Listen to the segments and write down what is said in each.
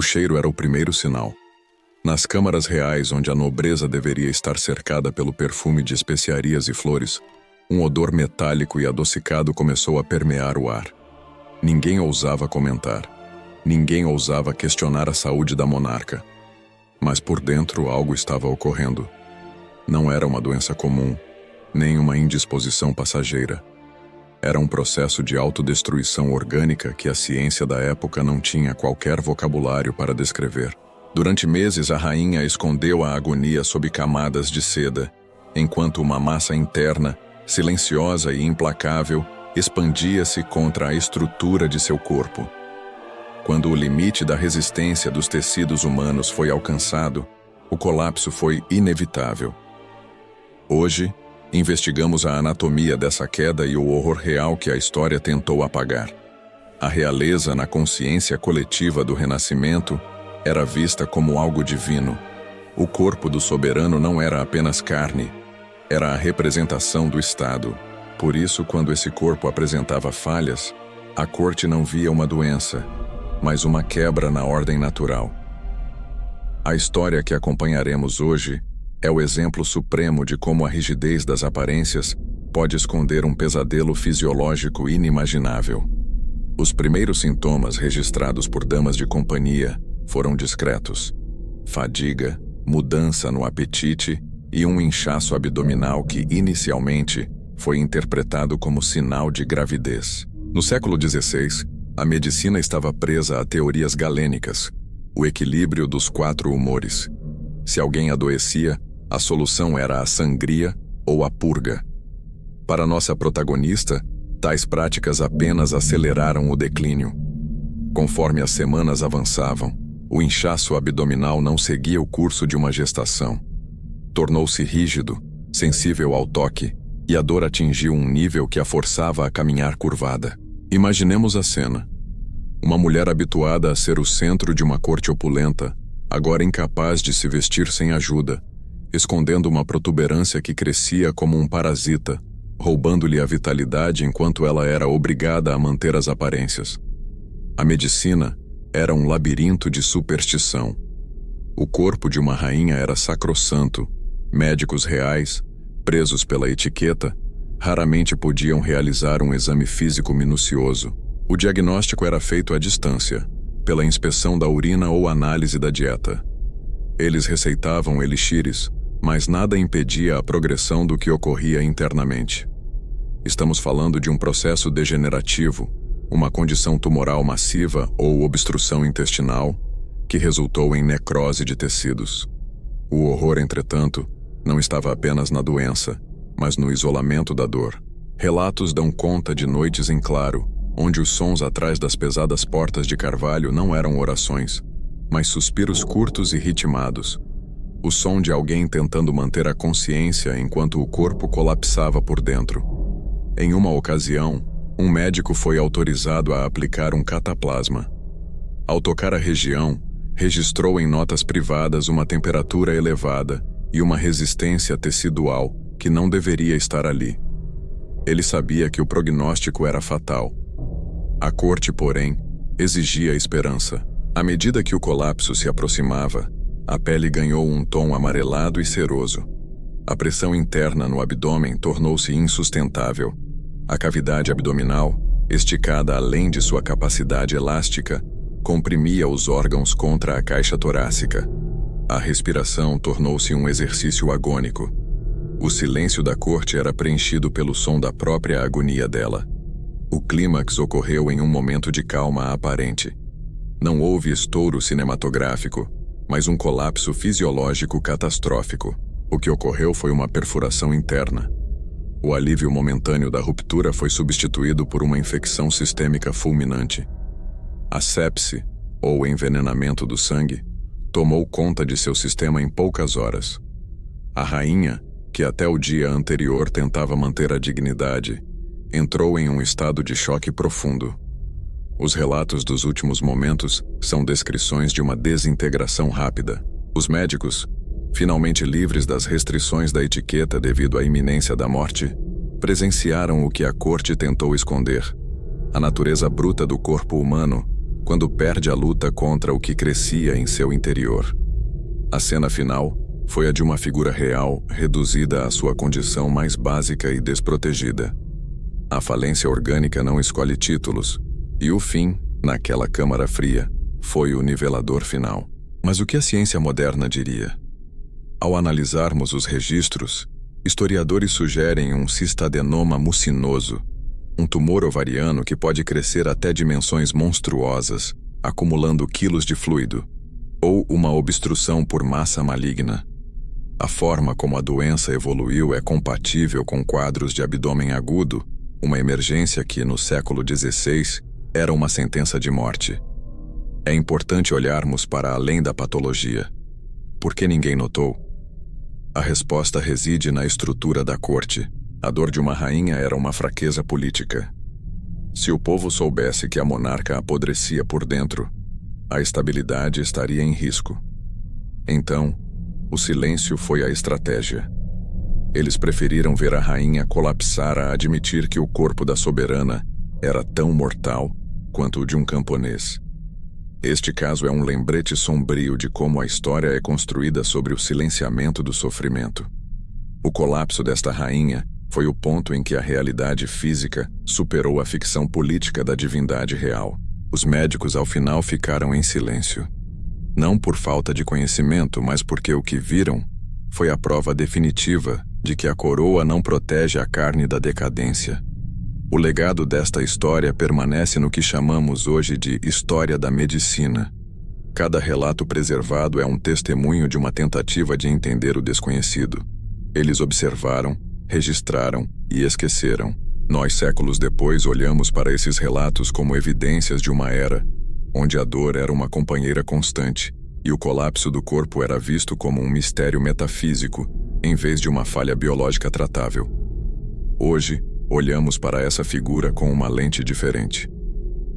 cheiro era o primeiro sinal. Nas câmaras reais, onde a nobreza deveria estar cercada pelo perfume de especiarias e flores, um odor metálico e adocicado começou a permear o ar. Ninguém ousava comentar. Ninguém ousava questionar a saúde da monarca. Mas por dentro algo estava ocorrendo. Não era uma doença comum, nem uma indisposição passageira. Era um processo de autodestruição orgânica que a ciência da época não tinha qualquer vocabulário para descrever. Durante meses, a rainha escondeu a agonia sob camadas de seda, enquanto uma massa interna, silenciosa e implacável, expandia-se contra a estrutura de seu corpo. Quando o limite da resistência dos tecidos humanos foi alcançado, o colapso foi inevitável. Hoje, investigamos a anatomia dessa queda e o horror real que a história tentou apagar. A realeza, na consciência coletiva do Renascimento, era vista como algo divino. O corpo do soberano não era apenas carne, era a representação do Estado. Por isso, quando esse corpo apresentava falhas, a corte não via uma doença, mas uma quebra na ordem natural. A história que acompanharemos hoje é o exemplo supremo de como a rigidez das aparências pode esconder um pesadelo fisiológico inimaginável. Os primeiros sintomas registrados por damas de companhia foram discretos: fadiga, mudança no apetite e um inchaço abdominal que, inicialmente, foi interpretado como sinal de gravidez. No século XVI, a medicina estava presa a teorias galênicas, o equilíbrio dos 4 humores. Se alguém adoecia, a solução era a sangria ou a purga. Para nossa protagonista, tais práticas apenas aceleraram o declínio. Conforme as semanas avançavam, o inchaço abdominal não seguia o curso de uma gestação. Tornou-se rígido, sensível ao toque, e a dor atingiu um nível que a forçava a caminhar curvada. Imaginemos a cena. Uma mulher habituada a ser o centro de uma corte opulenta, agora incapaz de se vestir sem ajuda, escondendo uma protuberância que crescia como um parasita, roubando-lhe a vitalidade enquanto ela era obrigada a manter as aparências. A medicina era um labirinto de superstição. O corpo de uma rainha era sacrossanto. Médicos reais, presos pela etiqueta, raramente podiam realizar um exame físico minucioso. O diagnóstico era feito à distância, pela inspeção da urina ou análise da dieta. Eles receitavam elixires, mas nada impedia a progressão do que ocorria internamente. Estamos falando de um processo degenerativo, uma condição tumoral massiva ou obstrução intestinal, que resultou em necrose de tecidos. O horror, entretanto, não estava apenas na doença, mas no isolamento da dor. Relatos dão conta de noites em claro, onde os sons atrás das pesadas portas de carvalho não eram orações, mas suspiros curtos e ritmados. O som de alguém tentando manter a consciência enquanto o corpo colapsava por dentro. Em uma ocasião, um médico foi autorizado a aplicar um cataplasma. Ao tocar a região, registrou em notas privadas uma temperatura elevada e uma resistência tecidual que não deveria estar ali. Ele sabia que o prognóstico era fatal. A corte, porém, exigia esperança. À medida que o colapso se aproximava, a pele ganhou um tom amarelado e ceroso. A pressão interna no abdômen tornou-se insustentável. A cavidade abdominal, esticada além de sua capacidade elástica, comprimia os órgãos contra a caixa torácica. A respiração tornou-se um exercício agônico. O silêncio da corte era preenchido pelo som da própria agonia dela. O clímax ocorreu em um momento de calma aparente. Não houve estouro cinematográfico, mas um colapso fisiológico catastrófico. O que ocorreu foi uma perfuração interna. O alívio momentâneo da ruptura foi substituído por uma infecção sistêmica fulminante. A sepse, ou envenenamento do sangue, tomou conta de seu sistema em poucas horas. A rainha, que até o dia anterior tentava manter a dignidade, entrou em um estado de choque profundo. Os relatos dos últimos momentos são descrições de uma desintegração rápida. Os médicos, finalmente livres das restrições da etiqueta devido à iminência da morte, presenciaram o que a corte tentou esconder: a natureza bruta do corpo humano, quando perde a luta contra o que crescia em seu interior. A cena final foi a de uma figura real reduzida à sua condição mais básica e desprotegida. A falência orgânica não escolhe títulos, e o fim, naquela câmara fria, foi o nivelador final. Mas o que a ciência moderna diria? Ao analisarmos os registros, historiadores sugerem um cistadenoma mucinoso, um tumor ovariano que pode crescer até dimensões monstruosas, acumulando quilos de fluido, ou uma obstrução por massa maligna. A forma como a doença evoluiu é compatível com quadros de abdômen agudo, uma emergência que, no século XVI, era uma sentença de morte. É importante olharmos para além da patologia. Por que ninguém notou? A resposta reside na estrutura da corte. A dor de uma rainha era uma fraqueza política. Se o povo soubesse que a monarca apodrecia por dentro, a estabilidade estaria em risco. Então, o silêncio foi a estratégia. Eles preferiram ver a rainha colapsar a admitir que o corpo da soberana era tão mortal quanto o de um camponês. Este caso é um lembrete sombrio de como a história é construída sobre o silenciamento do sofrimento. O colapso desta rainha foi o ponto em que a realidade física superou a ficção política da divindade real. Os médicos, ao final, ficaram em silêncio. Não por falta de conhecimento, mas porque o que viram foi a prova definitiva de que a coroa não protege a carne da decadência. O legado desta história permanece no que chamamos hoje de história da medicina. Cada relato preservado é um testemunho de uma tentativa de entender o desconhecido. Eles observaram, registraram e esqueceram. Nós, séculos depois, olhamos para esses relatos como evidências de uma era onde a dor era uma companheira constante e o colapso do corpo era visto como um mistério metafísico, em vez de uma falha biológica tratável. Hoje, olhamos para essa figura com uma lente diferente.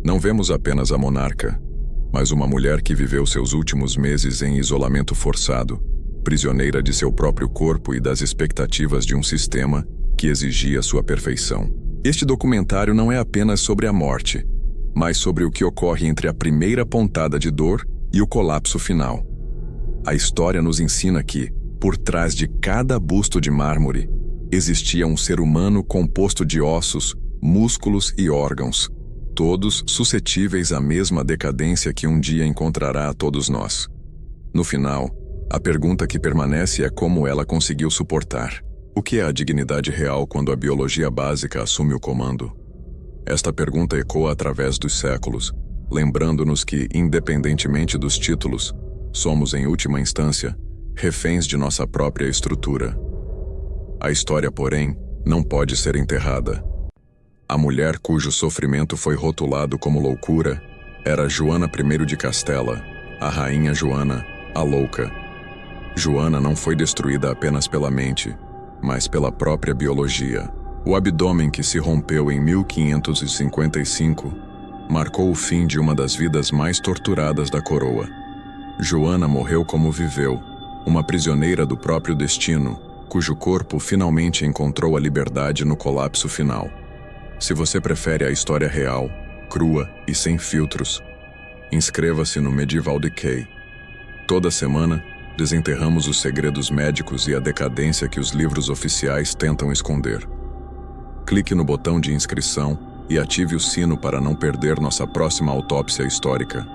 Não vemos apenas a monarca, mas uma mulher que viveu seus últimos meses em isolamento forçado, prisioneira de seu próprio corpo e das expectativas de um sistema que exigia sua perfeição. Este documentário não é apenas sobre a morte, mas sobre o que ocorre entre a primeira pontada de dor e o colapso final. A história nos ensina que, por trás de cada busto de mármore, existia um ser humano composto de ossos, músculos e órgãos, todos suscetíveis à mesma decadência que um dia encontrará a todos nós. No final, a pergunta que permanece é como ela conseguiu suportar. O que é a dignidade real quando a biologia básica assume o comando? Esta pergunta ecoa através dos séculos, lembrando-nos que, independentemente dos títulos, somos, em última instância, reféns de nossa própria estrutura. A história, porém, não pode ser enterrada. A mulher cujo sofrimento foi rotulado como loucura era Joana I de Castela, a rainha Joana, a louca. Joana não foi destruída apenas pela mente, mas pela própria biologia. O abdômen que se rompeu em 1555 marcou o fim de uma das vidas mais torturadas da coroa. Joana morreu como viveu, uma prisioneira do próprio destino, cujo corpo finalmente encontrou a liberdade no colapso final. Se você prefere a história real, crua e sem filtros, inscreva-se no Medieval Decay. Toda semana, desenterramos os segredos médicos e a decadência que os livros oficiais tentam esconder. Clique no botão de inscrição e ative o sino para não perder nossa próxima autópsia histórica.